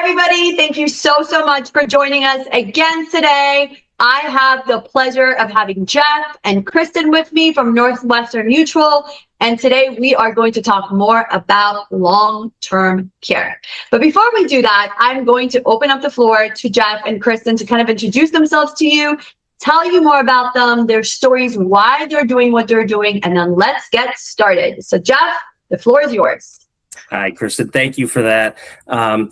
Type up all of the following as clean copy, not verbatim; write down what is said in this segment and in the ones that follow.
everybody. Thank you so much for joining us again today. I have the pleasure of having Jeff and Kristen with me from Northwestern Mutual. And today we are going to talk more about long-term care. But before we do that, I'm going to open up the floor to Jeff and Kristen to kind of introduce themselves to you, tell you more about them, their stories, why they're doing what they're doing, and then let's get started. So Jeff, the floor is yours. Hi, Kristen. Thank you for that.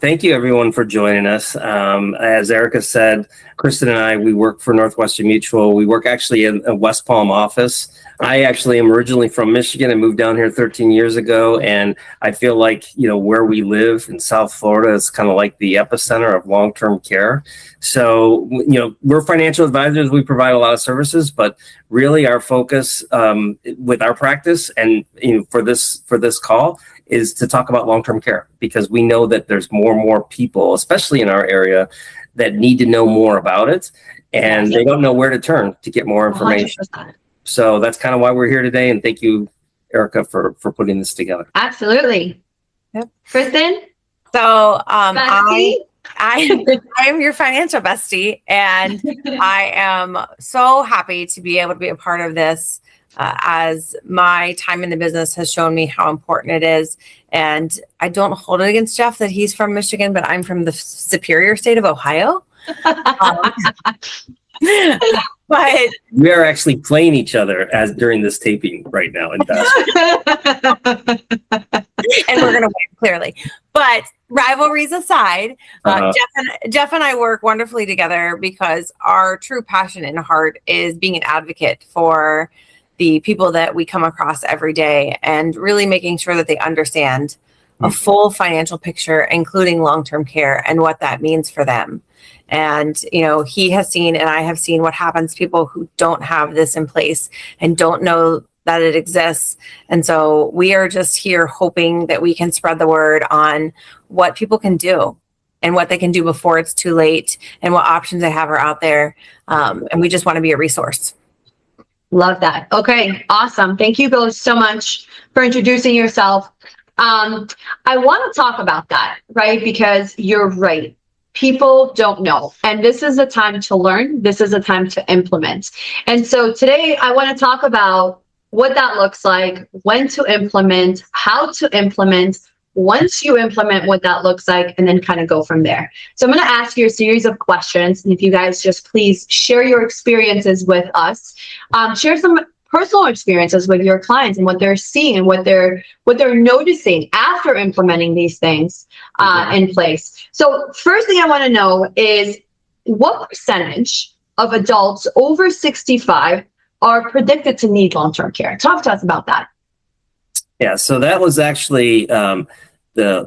Thank you, everyone, for joining us. As Erica said, Kristen and I, we work for Northwestern Mutual. We work actually in a West Palm office. I actually am originally from Michigan and moved down here 13 years ago. And I feel like, where we live in South Florida is kind of like the epicenter of long-term care. So, we're financial advisors. We provide a lot of services, but really our focus with our practice and for this call is to talk about long-term care, because we know that there's more and more people, especially in our area, that need to know more about it, and they don't know where to turn to get more information. 100%. So that's kind of why we're here today, and thank you, Erica, for putting this together. Absolutely. Yep. Kristen? So I am your financial bestie, and I am so happy to be able to be a part of this. As my time in the business has shown me how important it is. And I don't hold it against Jeff that he's from Michigan, but I'm from the superior state of Ohio. But we are actually playing each other during this taping right now. And we're going to win, clearly. But rivalries aside, Jeff and I work wonderfully together because our true passion and heart is being an advocate for the people that we come across every day, and really making sure that they understand a full financial picture, including long-term care and what that means for them. And, he has seen, and I have seen what happens to people who don't have this in place and don't know that it exists. And so we are just here hoping that we can spread the word on what people can do and what they can do before it's too late, and what options they have are out there. And we just want to be a resource. Love that. Okay, awesome. Thank you both so much for introducing yourself. I want to talk about that, right? Because you're right. People don't know. And this is a time to learn. This is a time to implement. And so today I want to talk about what that looks like, when to implement, how to implement, once you implement what that looks like, and then kind of go from there. So I'm going to ask you a series of questions. And if you guys just please share your experiences with us, share some personal experiences with your clients and what they're seeing and what they're noticing after implementing these things in place. So first thing I want to know is, what percentage of adults over 65 are predicted to need long-term care? Talk to us about that. Yeah, so that was actually the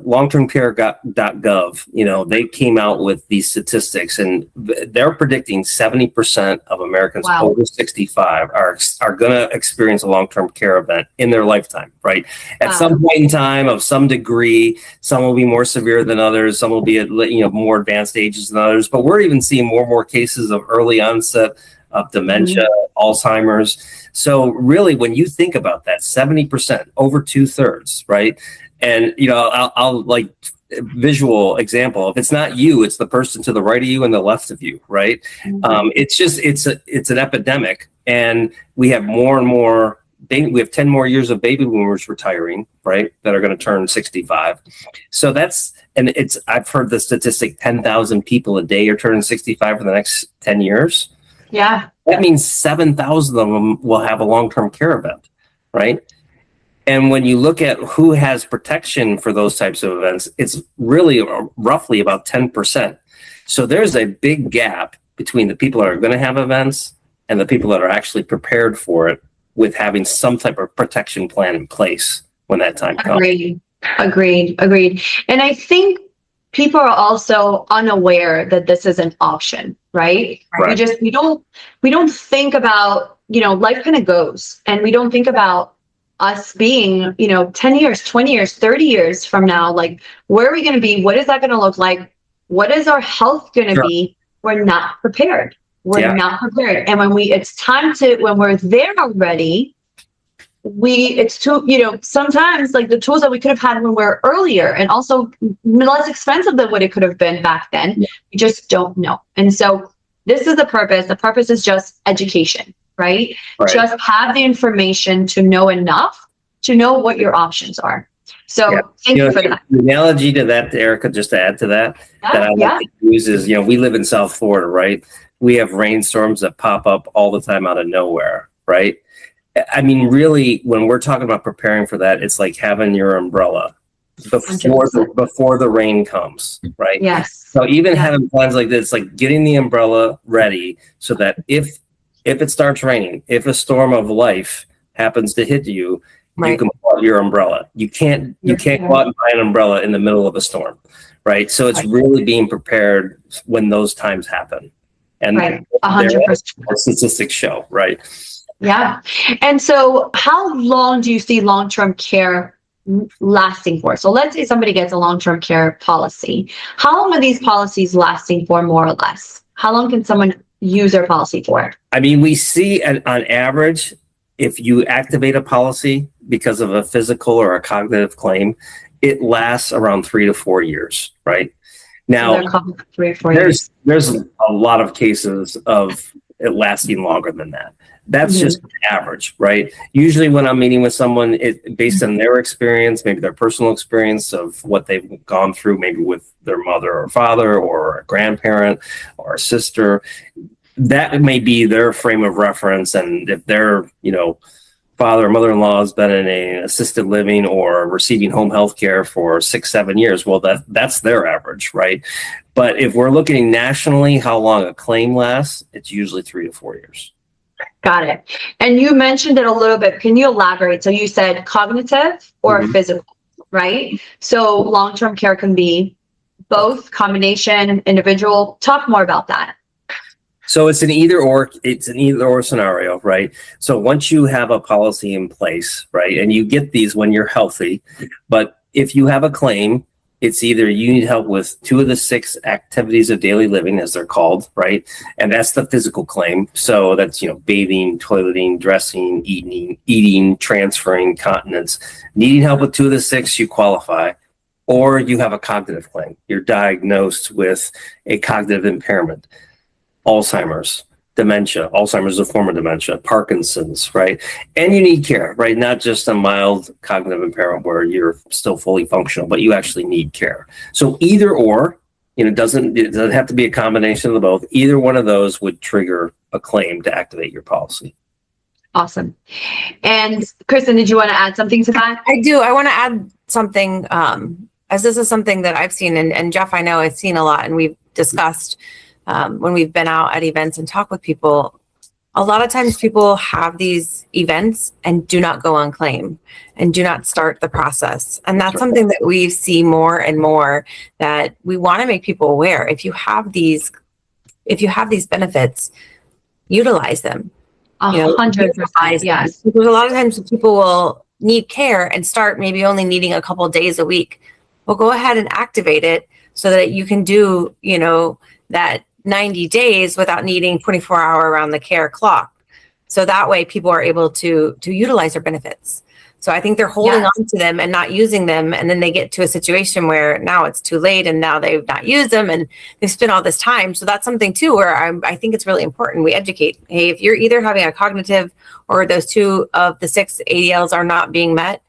longtermcare.gov. They came out with these statistics, and they're predicting 70% of Americans over 65 are going to experience a long-term care event in their lifetime, right? At some point in time, of some degree. Some will be more severe than others. Some will be at more advanced ages than others. But we're even seeing more and more cases of early onset of dementia, Alzheimer's. So really, when you think about that, 70%, over 2/3, right? And, I'll like visual example. If it's not you, it's the person to the right of you and the left of you, right? It's an epidemic, and we have more and more. We have 10 more years of baby boomers retiring, right? That are going to turn 65. So I've heard the statistic, 10,000 people a day are turning 65 for the next 10 years. Yeah. That means 7,000 of them will have a long-term care event, right? And when you look at who has protection for those types of events, it's really roughly about 10%. So there's a big gap between the people that are going to have events and the people that are actually prepared for it, with having some type of protection plan in place when that time comes. Agreed. And I think people are also unaware that this is an option, right? We don't think about, life kind of goes, and we don't think about us being, 10 years, 20 years, 30 years from now, like, where are we going to be? What is that going to look like? What is our health going to be? We're not prepared. We're not prepared. And when we're there already, it's too, sometimes like the tools that we could have had when we were earlier and also less expensive than what it could have been back then, we just don't know. And so this is the purpose. The purpose is just education, right? Just have the information to know enough to know what your options are. So thank you for that. The analogy to that, Erica, just to add to that, that I like to use is, we live in South Florida, right? We have rainstorms that pop up all the time out of nowhere, right? I mean, really, when we're talking about preparing for that, it's like having your umbrella before the rain comes, right? Yes. So even having plans like this, like getting the umbrella ready so that if it starts raining, if a storm of life happens to hit you, you can pull out your umbrella. You can't go out and buy an umbrella in the middle of a storm, right? So it's really being prepared when those times happen. And 100%. Statistics show, right? Yeah. And so how long do you see long-term care lasting for? So let's say somebody gets a long-term care policy. How long are these policies lasting for, more or less? How long can someone use their policy for? I mean, we see on average, if you activate a policy because of a physical or a cognitive claim, it lasts around 3 to 4 years, right? Now, 3 or 4 years. There's a lot of cases of it lasting longer than that. That's just average, right? Usually when I'm meeting with someone, based on their experience, maybe their personal experience of what they've gone through, maybe with their mother or father or a grandparent or a sister, that may be their frame of reference. And if their, father or mother-in-law has been in an assisted living or receiving home health care for 6-7 years, well, that's their average, right? But if we're looking nationally, how long a claim lasts, it's usually 3 to 4 years. Got it. And you mentioned it a little bit. Can you elaborate? So you said cognitive or physical, right? So long-term care can be both, combination, individual. Talk more about that. So it's an either or scenario, right? So once you have a policy in place, right, and you get these when you're healthy, but if you have a claim, it's either you need help with 2 of the 6 activities of daily living, as they're called, right? And that's the physical claim. So that's, bathing, toileting, dressing, eating, transferring, continence. Needing help with 2 of the 6, you qualify. Or you have a cognitive claim. You're diagnosed with a cognitive impairment. Alzheimer's, dementia. Alzheimer's is a form of dementia, Parkinson's, right? And you need care, right? Not just a mild cognitive impairment where you're still fully functional, but you actually need care. So either or, it doesn't have to be a combination of the both. Either one of those would trigger a claim to activate your policy. Awesome. And Kristen, did you want to add something to that? I do. I want to add something, as this is something that I've seen, and Jeff, I know, has seen a lot, and we've discussed when we've been out at events and talk with people. A lot of times people have these events and do not go on claim and do not start the process. And that's something that we see more and more, that we want to make people aware. If you have these benefits, utilize them. 100%. Yes. Because a lot of times people will need care and start maybe only needing a couple days a week. Well, go ahead and activate it so that you can do, that 90 days without needing 24-hour around the care clock. So that way people are able to utilize their benefits. So I think they're holding on to them and not using them. And then they get to a situation where now it's too late and now they've not used them and they've spent all this time. So that's something too, where I think it's really important. We educate, hey, if you're either having a cognitive or those 2 of the 6 ADLs are not being met,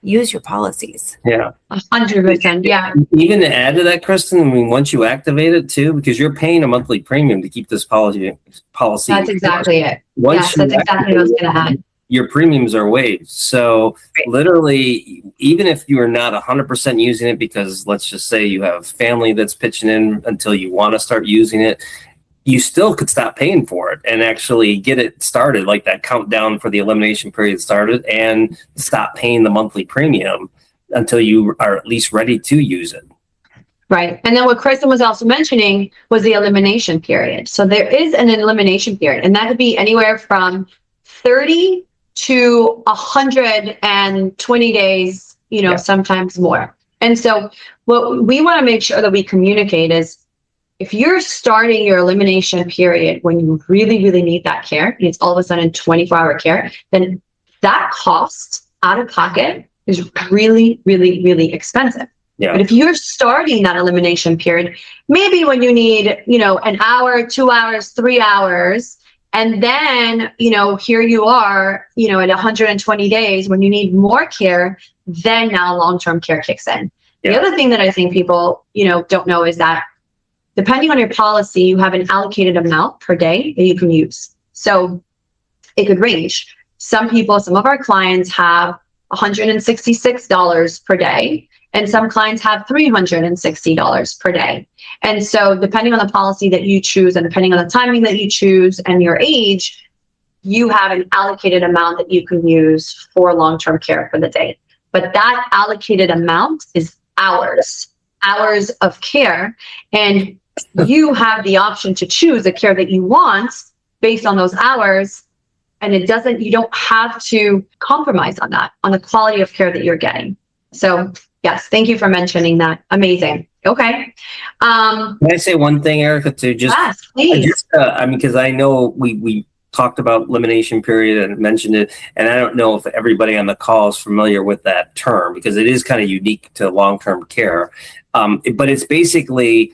use your policies. Yeah. 100%. Yeah. Even to add to that, Kristen, I mean, once you activate it too, because you're paying a monthly premium to keep this policy. That's exactly it. Once that's exactly what I was going to add. Your premiums are waived. So literally, even if you are not 100% using it, because let's just say you have family that's pitching in until you want to start using it, you still could stop paying for it and actually get it started, like that countdown for the elimination period started, and stop paying the monthly premium until you are at least ready to use it. Right. And then what Kristen was also mentioning was the elimination period. So there is an elimination period, and that could be anywhere from 30 to 120 days, sometimes more. And so what we want to make sure that we communicate is, if you're starting your elimination period when you really, really need that care, and it's all of a sudden 24-hour care, then that cost out of pocket is really, really, really expensive. Yeah. But if you're starting that elimination period, maybe when you need, you know, an hour, 2 hours, 3 hours, and then, you know, here you are, you know, at 120 days when you need more care, then now long-term care kicks in. Yeah. The other thing that I think people, you know, don't know is that depending on your policy, you have an allocated amount per day that you can use. So it could range. Some people, some of our clients have $166 per day, and some clients have $360 per day. And so depending on the policy that you choose and depending on the timing that you choose and your age, you have an allocated amount that you can use for long-term care for the day. But that allocated amount is hours of care. And you have the option to choose the care that you want based on those hours. And you don't have to compromise on that, on the quality of care that you're getting. So yes, thank you for mentioning that. Amazing. Okay. Can I say one thing, Erica, too? Yes, please. I mean, because I know we talked about elimination period and mentioned it, and I don't know if everybody on the call is familiar with that term because it is kind of unique to long-term care. But it's basically,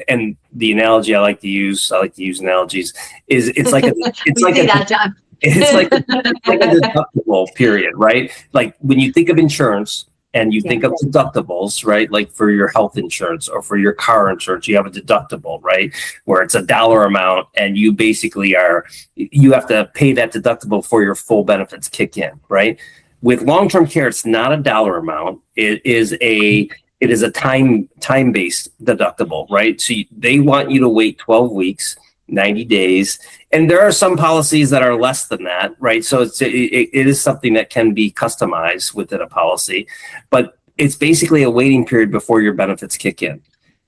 and the analogy I like to use analogies, is it's like it's like a deductible period, right? Like when you think of insurance and you think of deductibles, right? Like for your health insurance or for your car insurance, you have a deductible, right? Where it's $1 amount and you basically you have to pay that deductible before your full benefits kick in, right? With long-term care, it's not $1 amount. It is a time-based deductible, right? So they want you to wait 12 weeks, 90 days. And there are some policies that are less than that, right? So it is something that can be customized within a policy, but it's basically a waiting period before your benefits kick in.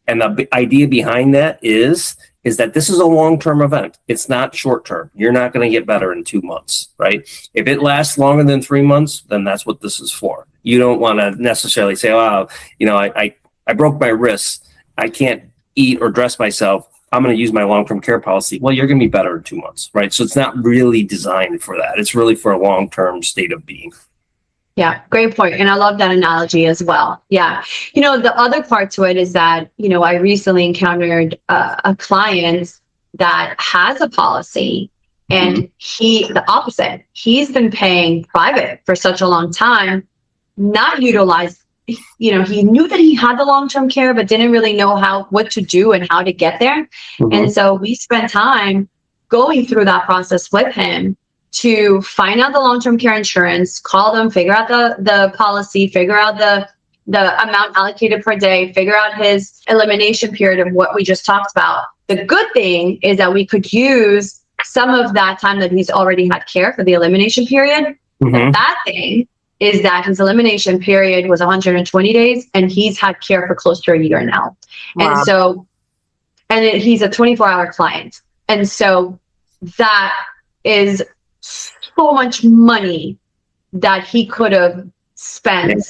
And the idea behind that is that this is a long-term event. It's not short-term. You're not going to get better in 2 months, right? If it lasts longer than 3 months, then that's what this is for. You don't want to necessarily say, oh, you know, I broke my wrist. I can't eat or dress myself. I'm going to use my long-term care policy. Well, you're going to be better in 2 months, right? So it's not really designed for that. It's really for a long-term state of being. Yeah, great point. And I love that analogy as well. Yeah. You know, the other part to it is that, you know, I recently encountered a client that has a policy and the opposite. He's been paying private for such a long time, not utilized. You know, he knew that he had the long-term care, but didn't really know what to do and how to get there. And so we spent time going through that process with him to find out the long-term care insurance, call them, figure out the policy, figure out the amount allocated per day, figure out his elimination period of what we just talked about. The good thing is that we could use some of that time that he's already had care for the elimination period. The bad thing is that his elimination period was 120 days and he's had care for close to a year now. Wow. And so, he's a 24-hour client. And so that is so much money that he could have spent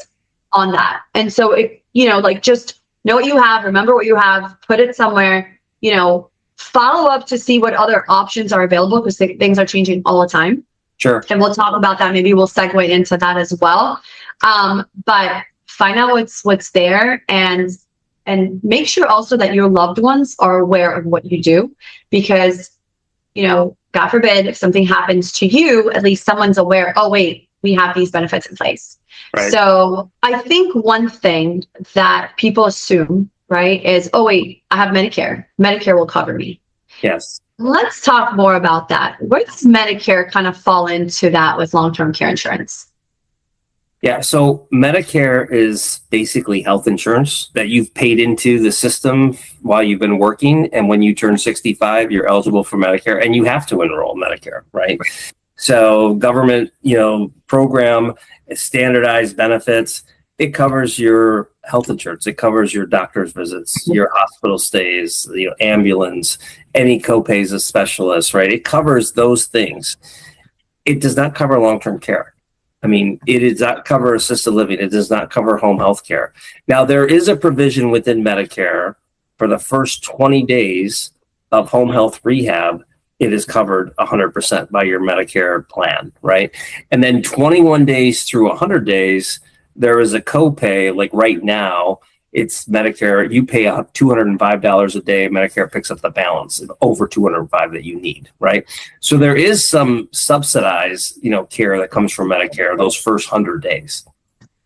on that. And so, you know, like just know what you have, remember what you have, put it somewhere, you know, follow up to see what other options are available because things are changing all the time. Sure. And we'll talk about that. Maybe we'll segue into that as well. But find out what's there and make sure also that your loved ones are aware of what you do because, you know, God forbid, if something happens to you, at least someone's aware, oh, wait, we have these benefits in place. Right. So I think one thing that people assume, right, is, oh, wait, I have Medicare. Medicare will cover me. Yes. Let's talk more about that. Where does Medicare kind of fall into that with long-term care insurance? Yeah, so Medicare is basically health insurance that you've paid into the system while you've been working. And when you turn 65, you're eligible for Medicare and you have to enroll in Medicare, right? So government, you know, program, standardized benefits, it covers your health insurance. It covers your doctor's visits, your hospital stays, you know, ambulance, any copays of specialists, right? It covers those things. It does not cover long-term care. I mean, it does not cover assisted living. It does not cover home health care. Now, there is a provision within Medicare for the first 20 days of home health rehab. it is covered 100% by your Medicare plan, right? And then 21 days through 100 days, there is a copay. Like right now, it's Medicare. You pay $205 a day. Medicare picks up the balance of over $205 that you need, right? So there is some subsidized, care that comes from Medicare those first 100 days.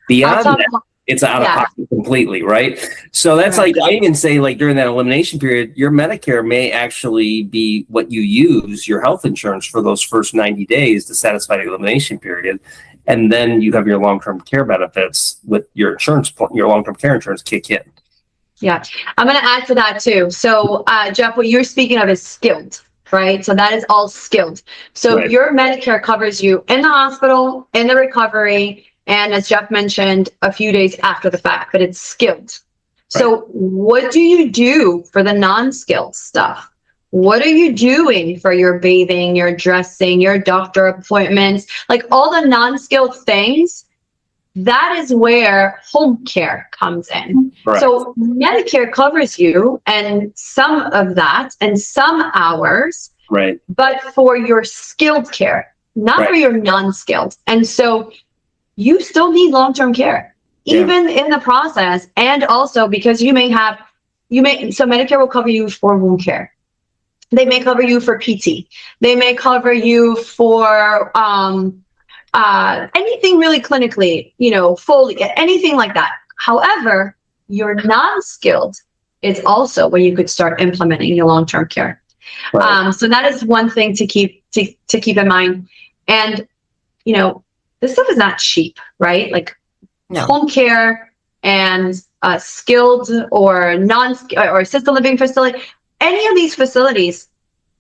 Beyond that, it's out of pocket completely, right? So that's like, I even say like during that elimination period, your Medicare may actually be what you use, your health insurance for those first 90 days to satisfy the elimination period. And then you have your long-term care benefits with your insurance, your long-term care insurance kick in. Yeah, I'm going to add to that too. So Jeff, what you're speaking of is skilled, right? So that is all skilled. So your Medicare covers you in the hospital, in the recovery, and as Jeff mentioned, a few days after the fact, but it's skilled. So what do you do for the non-skilled stuff? What are you doing for your bathing, your dressing, your doctor appointments, like all the non-skilled things? That is where home care comes in. So Medicare covers you and some of that and some hours, but for your skilled care, not for your non-skilled. And so you still need long-term care, even in the process. And also because so Medicare will cover you for wound care. They may cover you for PT. They may cover you for anything really clinically, Foley, anything like that. However, your non-skilled is also where you could start implementing your long-term care. So that is one thing to keep in mind. And, this stuff is not cheap, right? Like home care and skilled or or assisted living facility. Any of these facilities,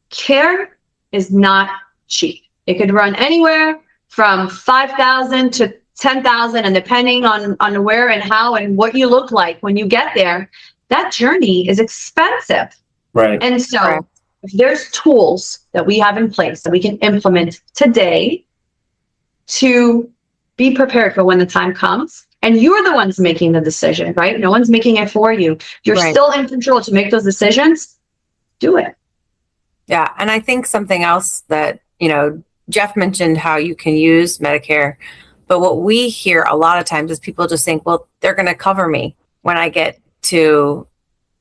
care is not cheap. It could run anywhere from $5,000 to $10,000, and depending on where and how and what you look like when you get there, that journey is expensive. And so if there's tools that we have in place that we can implement today to be prepared for when the time comes, and you're the ones making the decision, right? No one's making it for you. You're still in control to make those decisions. Do it. Yeah. And I think something else that, Jeff mentioned how you can use Medicare, but what we hear a lot of times is people just think, well, they're going to cover me when I get to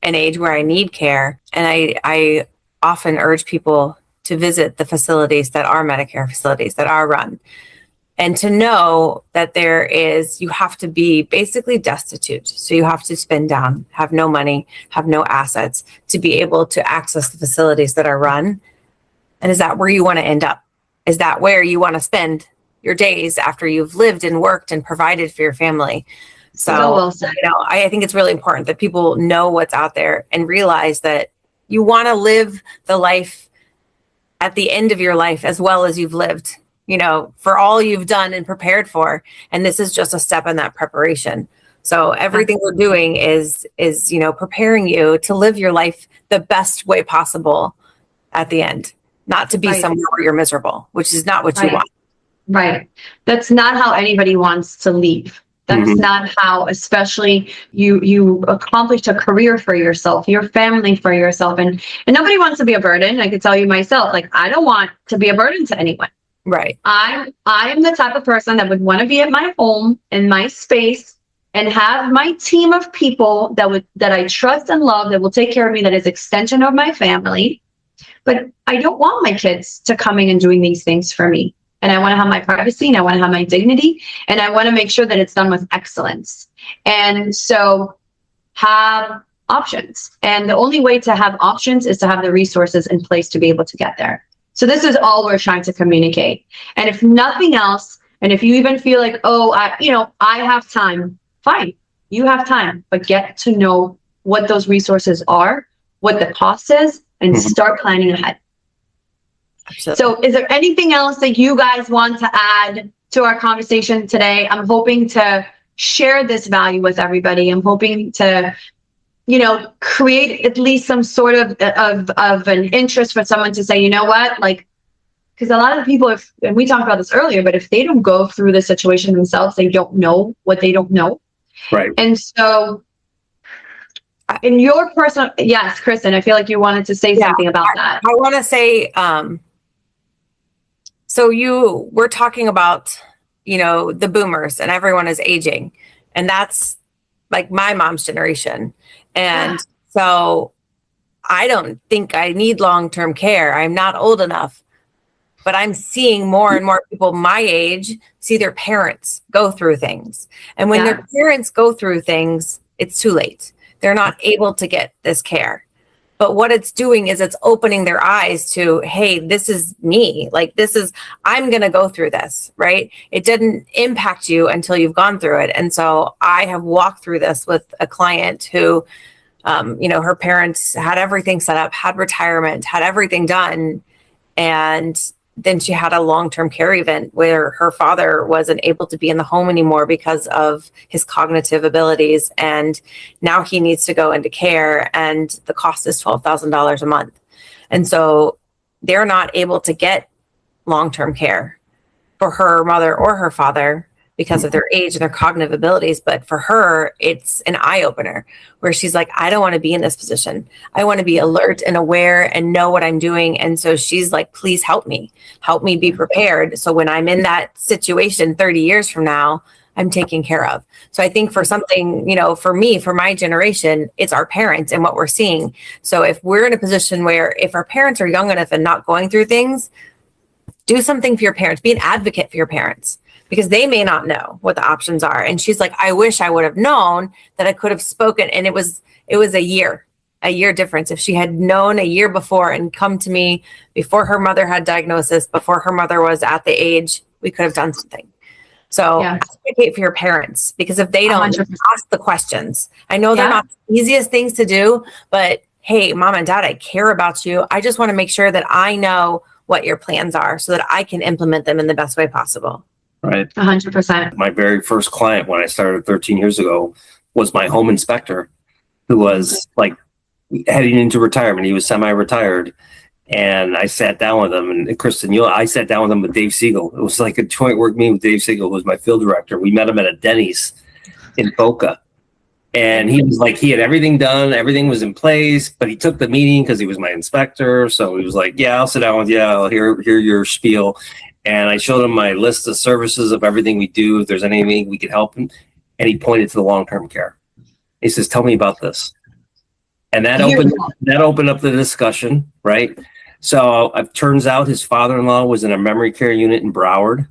an age where I need care. And I often urge people to visit the facilities that are Medicare facilities that are run. And to know that you have to be basically destitute. So you have to spend down, have no money, have no assets to be able to access the facilities that are run. And is that where you want to end up? Is that where you want to spend your days after you've lived and worked and provided for your family? So well said. I think it's really important that people know what's out there and realize that you want to live the life at the end of your life as well as you've lived. For all you've done and prepared for. And this is just a step in that preparation. So everything we're doing is preparing you to live your life the best way possible at the end, not to be somewhere where you're miserable, which is not what you want. Right. That's not how anybody wants to leave. That's not how, especially you accomplished a career for yourself, your family for yourself. And nobody wants to be a burden. I can tell you myself, like, I don't want to be a burden to anyone. I am the type of person that would want to be at my home in my space and have my team of people that I trust and love, that will take care of me, that is extension of my family. But I don't want my kids to coming and doing these things for me. And I want to have my privacy, and I want to have my dignity, and I want to make sure that it's done with excellence. And so have options. And the only way to have options is to have the resources in place to be able to get there. So this is all we're trying to communicate. And if nothing else, and if you even feel like, I have time, fine, you have time, but get to know what those resources are, what the cost is, and start planning ahead. Absolutely. So is there anything else that you guys want to add to our conversation today? I'm hoping to share this value with everybody. I'm hoping to create at least some sort of an interest for someone to say, you know what, like, because a lot of people, and we talked about this earlier, but if they don't go through the situation themselves, they don't know what they don't know. And so in your personal, yes, Kristen, I feel like you wanted to say something about that. I want to say, so we're talking about, the boomers and everyone is aging, and that's like my mom's generation. And so I don't think I need long-term care. I'm not old enough, but I'm seeing more and more people my age see their parents go through things. And when their parents go through things, it's too late. They're not able to get this care. But what it's doing is it's opening their eyes to, hey, this is me. Like, I'm going to go through this, right? It didn't impact you until you've gone through it. And so I have walked through this with a client who, her parents had everything set up, had retirement, had everything done. And then she had a long-term care event where her father wasn't able to be in the home anymore because of his cognitive abilities. And now he needs to go into care, and the cost is $12,000 a month. And so they're not able to get long-term care for her mother or her father because of their age and their cognitive abilities. But for her, it's an eye-opener where she's like, I don't want to be in this position. I want to be alert and aware and know what I'm doing. And so she's like, please help me be prepared. So when I'm in that situation 30 years from now, I'm taken care of. So I think for something, for me, for my generation, it's our parents and what we're seeing. So if we're in a position where if our parents are young enough and not going through things, do something for your parents, be an advocate for your parents, because they may not know what the options are. And she's like, I wish I would have known that I could have spoken. And it was a year difference. If she had known a year before and come to me before her mother had diagnosis, before her mother was at the age, we could have done something. So advocate for your parents, because if they don't 100%. ask the questions, I know they're not the easiest things to do, but hey, mom and dad, I care about you. I just want to make sure that I know what your plans are so that I can implement them in the best way possible. Right. 100%. My very first client when I started 13 years ago was my home inspector, who was like heading into retirement. He was semi-retired. And I sat down with him, and Kristen, I sat down with him with 𝗍𝗃. It was like a joint work meeting with 𝗍𝗃, who was my field director. We met him at a Denny's in Boca. And he was like, he had everything done. Everything was in place, but he took the meeting because he was my inspector. So he was like, yeah, I'll sit down with you. I'll hear your spiel. And I showed him my list of services of everything we do, if there's anything we could help him. And he pointed to the long-term care. He says, tell me about this. And that opened up the discussion, right? So it turns out his father-in-law was in a memory care unit in Broward.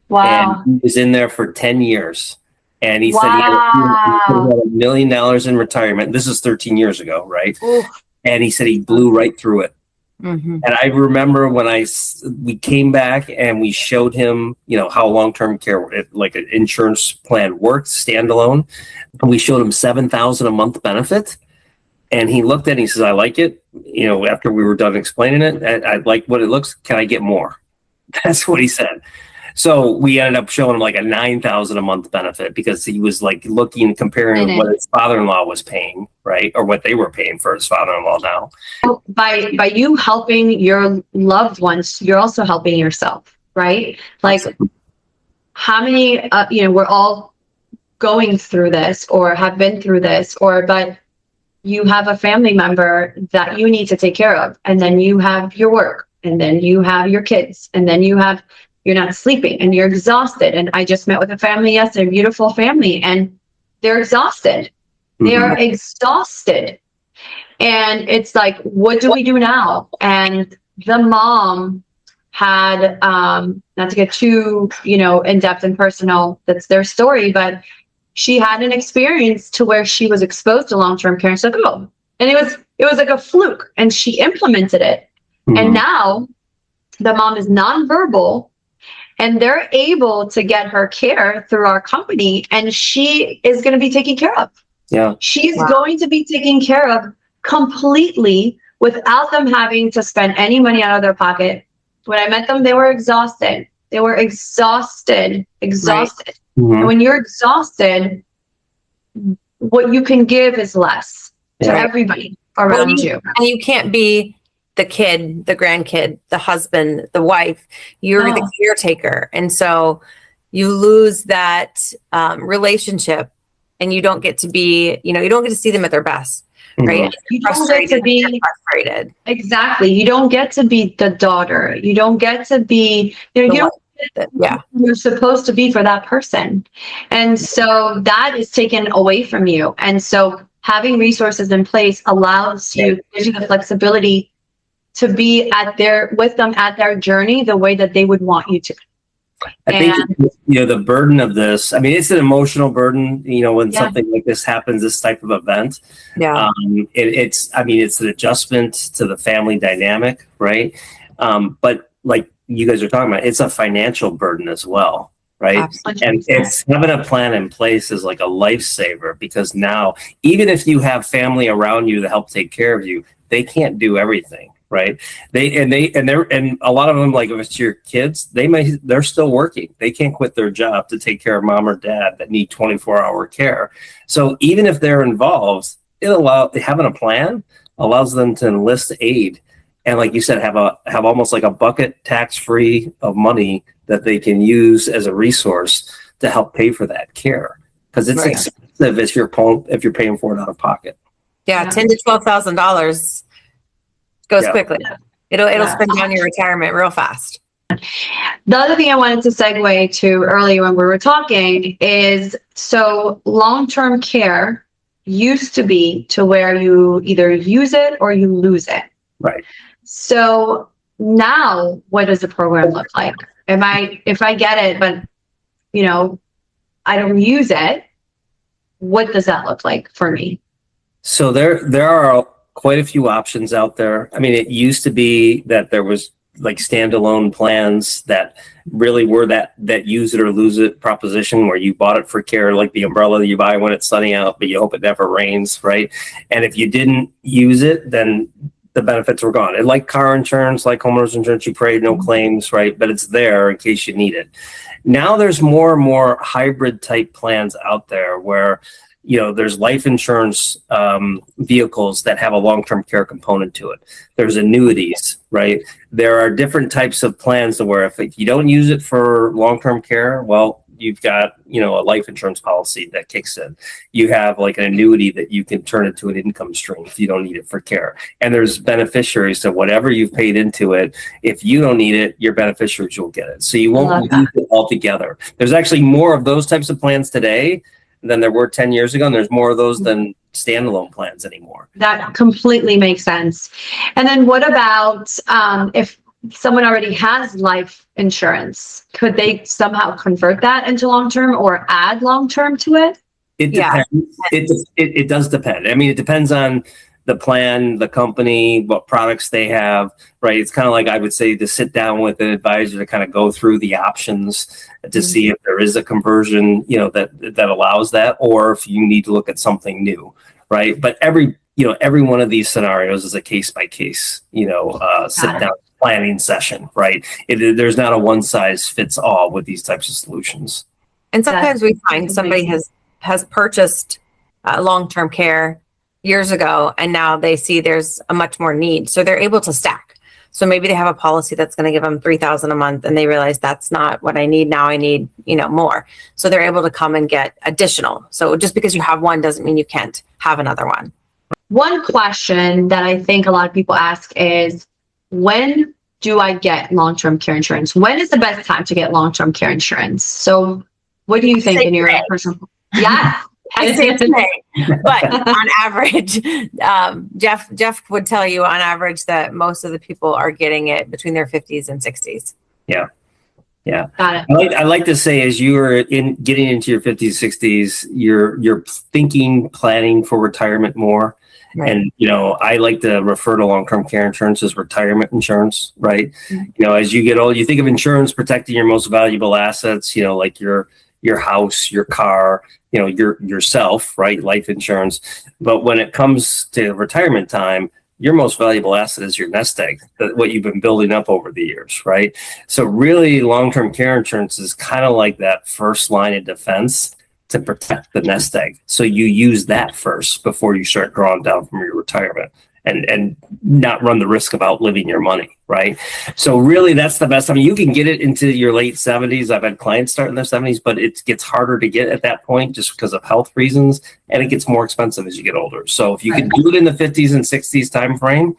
Wow. And he was in there for 10 years. And he said he had $1 million in retirement. This is 13 years ago, right? Oof. And he said he blew right through it. Mm-hmm. And I remember when we came back and we showed him, how long-term care, like an insurance plan worked standalone. And we showed him $7,000 a month benefit. And he looked at it and he says, I like it. After we were done explaining it, I like what it looks. Can I get more? That's what he said. So we ended up showing him like a $9,000 a month benefit, because he was like looking, comparing what his father-in-law was paying, right? Or what they were paying for his father-in-law now. By you helping your loved ones, you're also helping yourself, right? Like, how many, we're all going through this or have been through this, but you have a family member that you need to take care of. And then you have your work, and then you have your kids, and then you're not sleeping and you're exhausted. And I just met with a family yesterday, a beautiful family, and they're exhausted. They are exhausted. And it's like, what do we do now? And the mom had, not to get too, in depth and personal, that's their story, but she had an experience to where she was exposed to long-term care. And she's like, oh, and it was like a fluke, and she implemented it. And now the mom is nonverbal, and they're able to get her care through our company, and she is going to be taken care of. Yeah. She's going to be taken care of completely without them having to spend any money out of their pocket. When I met them, they were exhausted. Exhausted. Right. And when you're exhausted, what you can give is less to everybody around you. And you can't be the kid, the grandkid, the husband, the wife. You're the caretaker. And so you lose that relationship, and you don't get to be, you don't get to see them at their best. right? You don't get to be frustrated. Exactly. You don't get to be the daughter. You don't get to be, you're supposed to be for that person. And so that is taken away from you. And so having resources in place allows you, gives you the flexibility to be with them at their journey the way that they would want you to. I think, the burden of this, I mean, it's an emotional burden, when something like this happens, this type of event. Yeah. It's an adjustment to the family dynamic, right? But like you guys are talking about, it's a financial burden as well, right? Absolutely. And it's having a plan in place is like a lifesaver, because now, even if you have family around you to help take care of you, they can't do everything. Right. And a lot of them, like if it's your kids, they're still working. They can't quit their job to take care of mom or dad that need 24-hour care. So even if they're involved, having a plan allows them to enlist aid. And like you said, have almost like a bucket tax-free of money that they can use as a resource to help pay for that care. Because it's expensive if you're paying for it out of pocket. Yeah, $10,000 to $12,000. Goes quickly. It'll spend down your retirement real fast. The other thing I wanted to segue to earlier when we were talking is, so long-term care used to be to where you either use it or you lose it. Right. So now what does the program look like? If I get it, but I don't use it, what does that look like for me? So there are quite a few options out there. I mean, it used to be that there was like standalone plans that really were that use it or lose it proposition, where you bought it for care, like the umbrella that you buy when it's sunny out, but you hope it never rains, right? And if you didn't use it, then the benefits were gone. And like car insurance, like homeowners insurance, you pay no claims, right? But it's there in case you need it. Now there's more and more hybrid type plans out there where there's life insurance vehicles that have a long-term care component to it. There's annuities, right? There are different types of plans to where if you don't use it for long-term care, well, you've got, a life insurance policy that kicks in. You have like an annuity that you can turn into an income stream if you don't need it for care. And there's beneficiaries to whatever you've paid into it. If you don't need it, your beneficiaries will get it. So you won't lose it altogether. There's actually more of those types of plans today than there were 10 years ago. And there's more of those than standalone plans anymore. That completely makes sense. And then what about if someone already has life insurance, could they somehow convert that into long-term or add long-term to it? It depends. It does depend. I mean, it depends on the plan, the company, what products they have, right? It's kind of like, I would say, to sit down with an advisor to kind of go through the options to see if there is a conversion, that allows that, or if you need to look at something new, right? But every one of these scenarios is a case by case, sit down planning session, right? There's not a one size fits all with these types of solutions. And sometimes we find somebody has purchased long-term care years ago, and now they see there's a much more need. So they're able to stack. So maybe they have a policy that's going to give them $3,000 a month, and they realize that's not what I need. Now I need, more. So they're able to come and get additional. So just because you have one doesn't mean you can't have another one. One question that I think a lot of people ask is, when do I get long-term care insurance? When is the best time to get long-term care insurance? So what do you think in your personal? Yeah. I say today, but on average, Jeff would tell you on average that most of the people are getting it between their 50s and 60s. Yeah. Got it. I like to say, as you are getting into your 50s, 60s, you're planning for retirement more. Right. And, I like to refer to long-term care insurance as retirement insurance, right? Mm-hmm. As you get old, you think of insurance protecting your most valuable assets, like your house, your car, yourself, right? Life insurance. But when it comes to retirement time, your most valuable asset is your nest egg, what you've been building up over the years, right? So really, long-term care insurance is kind of like that first line of defense to protect the nest egg. So you use that first before you start drawing down from your retirement. and not run the risk of outliving your money, right? So really, that's the best. I mean, you can get it into your late 70s. I've had clients start in their 70s, but it gets harder to get at that point just because of health reasons, and it gets more expensive as you get older. So if you can do it in the 50s and 60s time frame,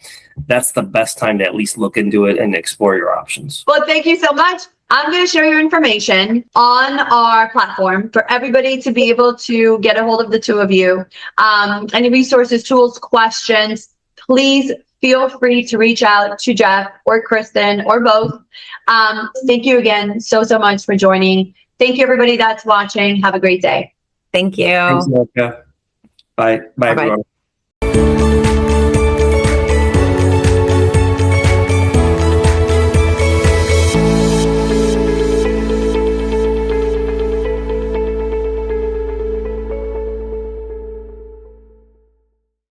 that's the best time to at least look into it and explore your options. Well, thank you so much. I'm going to share your information on our platform for everybody to be able to get a hold of the two of you. Any resources, tools, questions, please feel free to reach out to Jeff or Kristen or both. Thank you again so much for joining. Thank you, everybody that's watching. Have a great day. Thank you. Thanks, Mocha. Bye. Bye, Bye-bye. everyone.